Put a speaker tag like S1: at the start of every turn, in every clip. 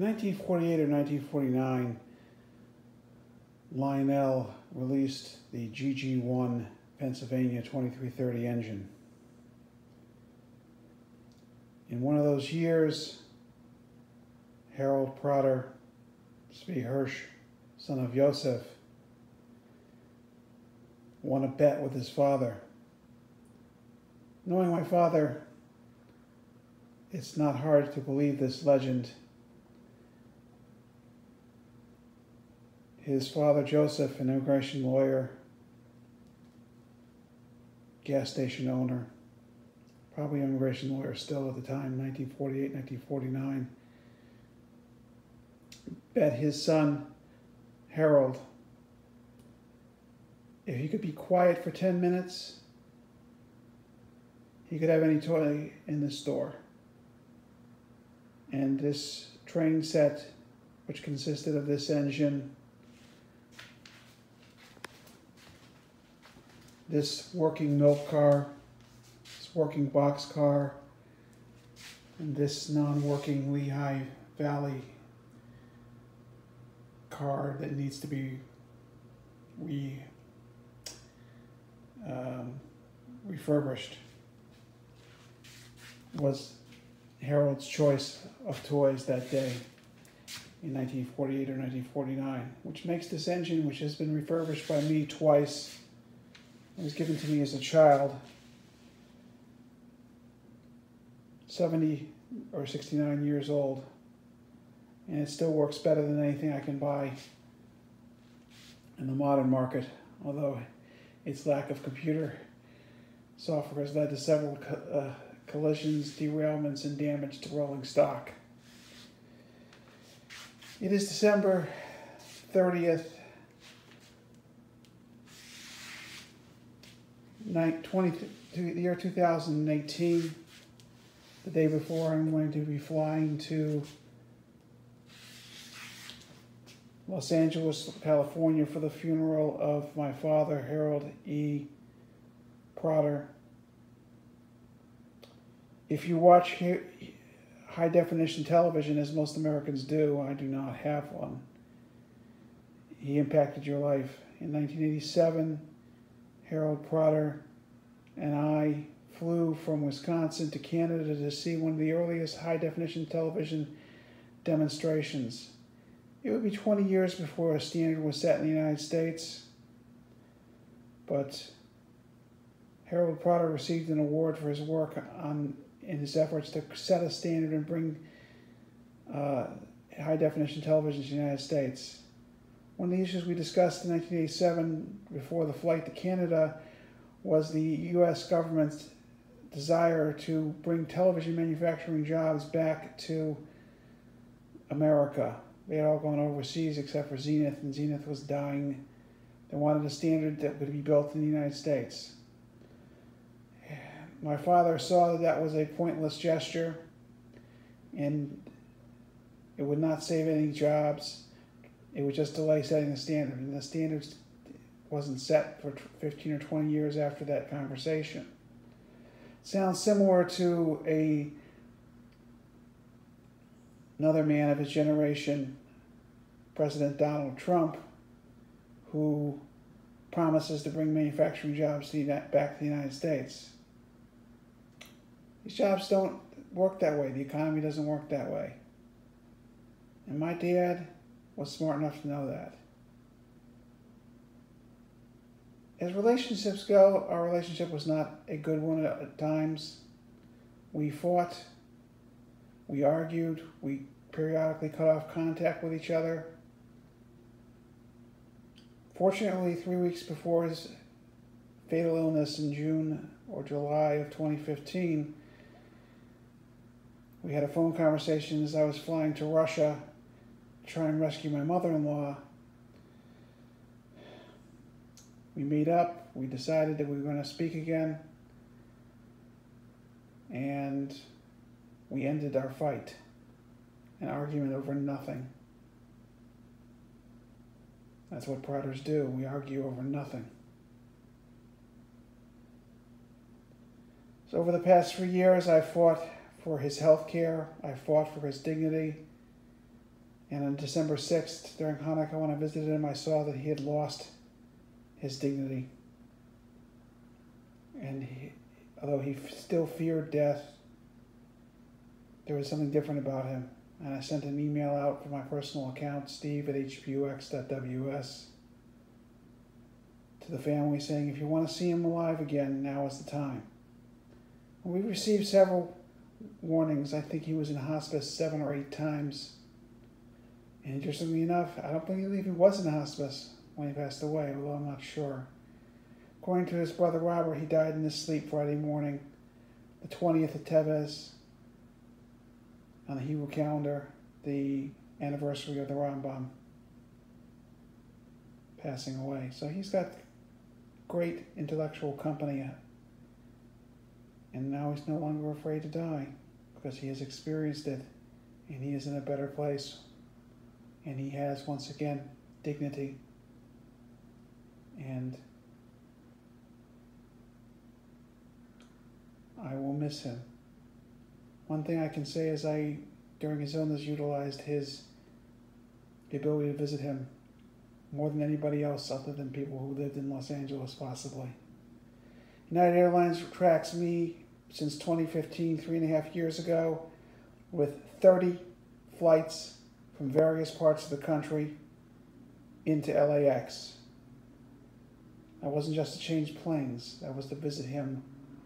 S1: In 1948 or 1949, Lionel released the GG1 Pennsylvania 2330 engine. In one of those years, Harold Protter, Tzvi Hirsch, son of Yosef, won a bet with his father. Knowing my father, it's not hard to believe this legend. His father, Joseph, an immigration lawyer, gas station owner, probably an immigration lawyer still at the time, 1948, 1949, bet his son, Harold, if he could be quiet for 10 minutes, he could have any toy in the store. And this train set, which consisted of this engine, this working milk car, this working box car, and this non-working Lehigh Valley car that needs to be refurbished, was Harold's choice of toys that day in 1948 or 1949, which makes this engine, which has been refurbished by me twice, it was given to me as a child, 70 or 69 years old, and it still works better than anything I can buy in the modern market, although its lack of computer software has led to several collisions, derailments, and damage to rolling stock. It is December 30th, the year 2018, the day before I'm going to be flying to Los Angeles, California for the funeral of my father, Harold E. Protter. If you watch high-definition television, as most Americans do, I do not have one. He impacted your life. In 1987, Harold Protter and I flew from Wisconsin to Canada to see one of the earliest high-definition television demonstrations. It would be 20 years before a standard was set in the United States, but Harold Protter received an award for his work in his efforts to set a standard and bring high-definition television to the United States. One of the issues we discussed in 1987 before the flight to Canada was the U.S. government's desire to bring television manufacturing jobs back to America. They had all gone overseas except for Zenith, and Zenith was dying. They wanted a standard that would be built in the United States. My father saw that that was a pointless gesture, and it would not save any jobs. It would just delay setting the standard, and the standard wasn't set for 15 or 20 years after that conversation. It sounds similar to another man of his generation, President Donald Trump, who promises to bring manufacturing jobs back to the United States. These jobs don't work that way. The economy doesn't work that way. And my dad was smart enough to know that. As relationships go, our relationship was not a good one at times. We fought, we argued, we periodically cut off contact with each other. Fortunately, 3 weeks before his fatal illness in June or July of 2015, we had a phone conversation as I was flying to Russia to try and rescue my mother-in-law. We meet up, we decided that we were going to speak again, and we ended our fight, an argument over nothing. That's what Protters do. We argue over nothing. So over the past 3 years, I fought for his health care. I fought for his dignity. And on December 6th, during Hanukkah, when I visited him, I saw that he had lost his dignity. And although he still feared death, there was something different about him. And I sent an email out from my personal account, steve@hpux.ws, to the family saying, if you want to see him alive again, now is the time. And we received several warnings. I think he was in hospice 7 or 8 times. And interestingly enough, I don't believe he was in hospice when he passed away, although I'm not sure. According to his brother Robert, he died in his sleep Friday morning, the 20th of Teves, on the Hebrew calendar, the anniversary of the Rambam passing away. So he's got great intellectual company, and now he's no longer afraid to die because he has experienced it, and he is in a better place, and he has, once again, dignity. And I will miss him. One thing I can say is during his illness, utilized the ability to visit him more than anybody else other than people who lived in Los Angeles, possibly. United Airlines tracks me since 2015, 3.5 years ago, with 30 flights from various parts of the country into LAX. That wasn't just to change planes. That was to visit him,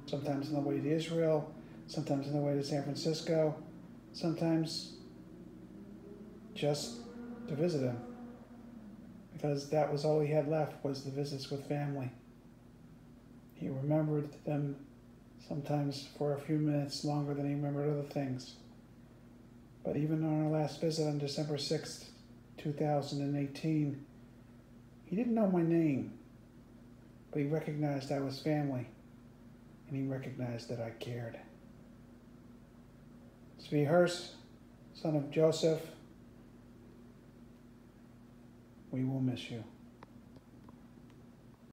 S1: sometimes on the way to Israel, sometimes on the way to San Francisco, sometimes just to visit him. Because that was all he had left, was the visits with family. He remembered them sometimes for a few minutes longer than he remembered other things. But even on our last visit on December 6th, 2018, he didn't know my name, but he recognized I was family, and he recognized that I cared. Tzvi Hirsch, son of Joseph, we will miss you.